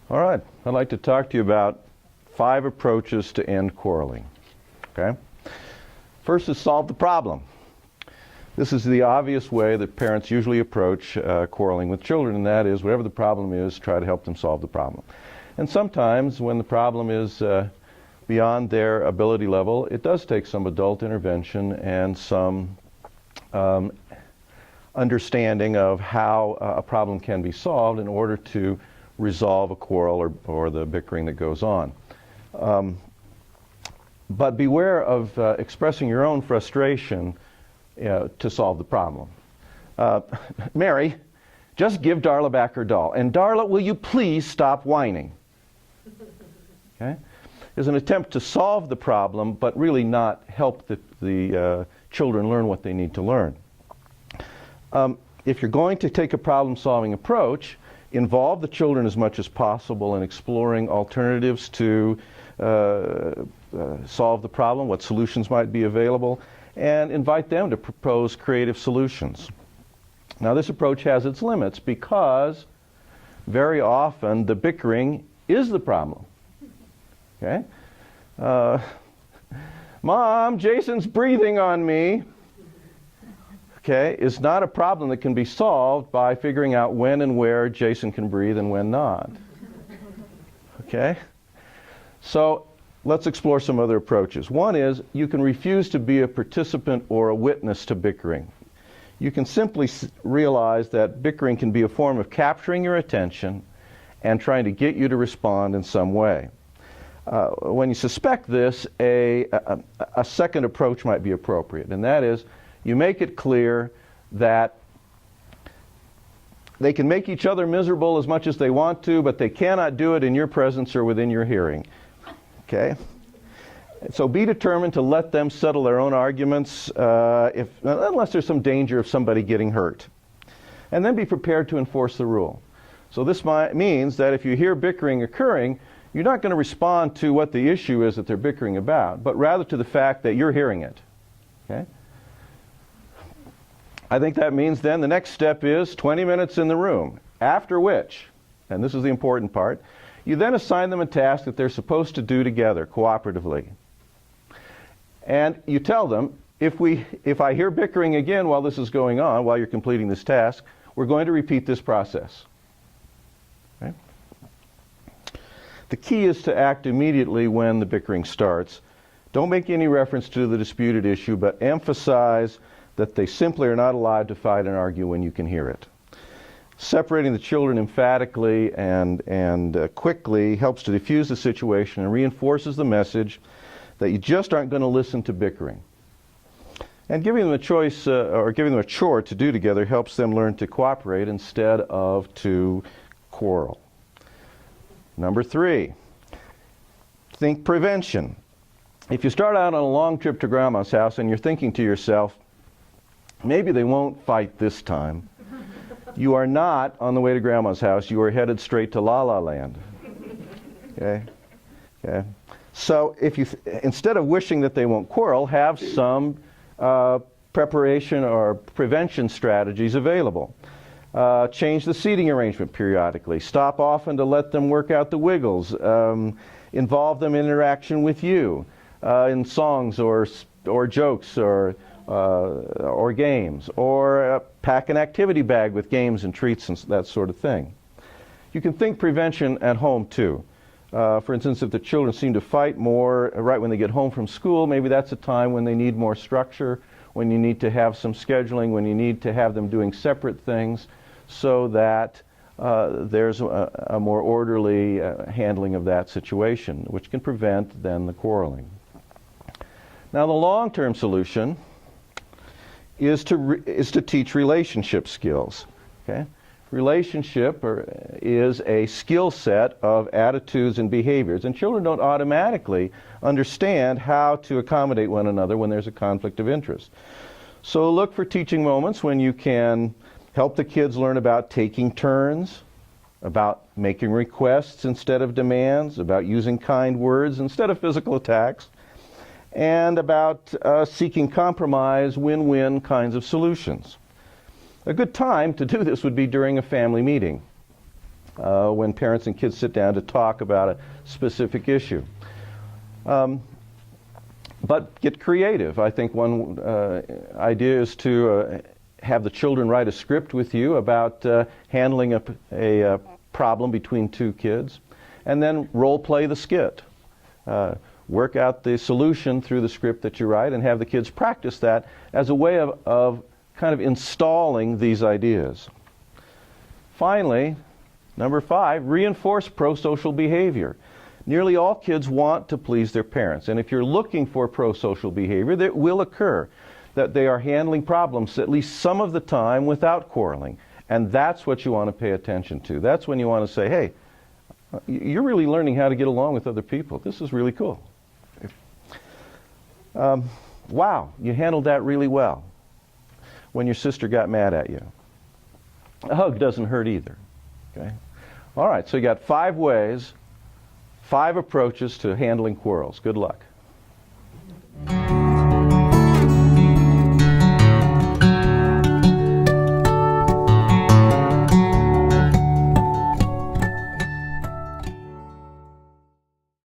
All right, I'd like to talk to you about 5 approaches to end quarreling. Okay? First is solve the problem. This is the obvious way that parents usually approach quarreling with children, and that is whatever the problem is, try to help them solve the problem. And sometimes when the problem is beyond their ability level, it does take some adult intervention and some understanding of how a problem can be solved in order to resolve a quarrel or the bickering that goes on. But beware of expressing your own frustration to solve the problem. Mary, just give Darla back her doll. And Darla, will you please stop whining? Okay? Is an attempt to solve the problem, but really not help the children learn what they need to learn. If you're going to take a problem-solving approach, involve the children as much as possible in exploring alternatives to solve the problem, what solutions might be available, and invite them to propose creative solutions. Now, this approach has its limits because very often the bickering is the problem. Okay? Mom, Jason's breathing on me. Okay, is not a problem that can be solved by figuring out when and where Jason can breathe and when not. Okay? So let's explore some other approaches. One is you can refuse to be a participant or a witness to bickering. You can simply realize that bickering can be a form of capturing your attention and trying to get you to respond in some way. When you suspect this, a second approach might be appropriate, and that is you make it clear that they can make each other miserable as much as they want to, but they cannot do it in your presence or within your hearing. Okay? So be determined to let them settle their own arguments unless there's some danger of somebody getting hurt. And then be prepared to enforce the rule. So this means that if you hear bickering occurring, you're not going to respond to what the issue is that they're bickering about, but rather to the fact that you're hearing it. Okay? I think that means then the next step is 20 minutes in the room, after which, and this is the important part, you then assign them a task that they're supposed to do together, cooperatively. And you tell them, if I hear bickering again while this is going on, while you're completing this task, we're going to repeat this process. Okay? The key is to act immediately when the bickering starts. Don't make any reference to the disputed issue, but emphasize that they simply are not allowed to fight and argue when you can hear it. Separating the children emphatically and quickly helps to diffuse the situation and reinforces the message that you just aren't going to listen to bickering. And giving them a choice or giving them a chore to do together helps them learn to cooperate instead of to quarrel. Number 3, think prevention. If you start out on a long trip to Grandma's house and you're thinking to yourself, maybe they won't fight this time, you are not on the way to Grandma's house. You are headed straight to La La Land. Okay? Okay? So if you, instead of wishing that they won't quarrel, have some preparation or prevention strategies available. Change the seating arrangement periodically. Stop often to let them work out the wiggles. Involve them in interaction with you in songs or jokes or games, or pack an activity bag with games and treats and that sort of thing. You can think prevention at home too. For instance, if the children seem to fight more right when they get home from school, maybe that's a time when they need more structure, when you need to have some scheduling, when you need to have them doing separate things so that there's a more orderly handling of that situation, which can prevent then the quarreling. Now, the long-term solution is to teach relationship skills. Okay? Relationship is a skill set of attitudes and behaviors, and children don't automatically understand how to accommodate one another when there's a conflict of interest. So look for teaching moments when you can help the kids learn about taking turns, about making requests instead of demands, about using kind words instead of physical attacks, and about seeking compromise, win-win kinds of solutions. A good time to do this would be during a family meeting. when parents and kids sit down to talk about a specific issue. But get creative. I think one idea is to have the children write a script with you about handling a problem between two kids, and then role play the skit. Work out the solution through the script that you write and have the kids practice that as a way of kind of installing these ideas. Finally, number 5, reinforce pro-social behavior. Nearly all kids want to please their parents, and if you're looking for pro-social behavior, that will occur, that they are handling problems at least some of the time without quarreling, and that's what you want to pay attention to. That's when you want to say, hey, you're really learning how to get along with other people. This is really cool. Wow, you handled that really well when your sister got mad at you. A hug doesn't hurt either. Okay? All right, so you got 5 ways, 5 approaches to handling quarrels. Good luck.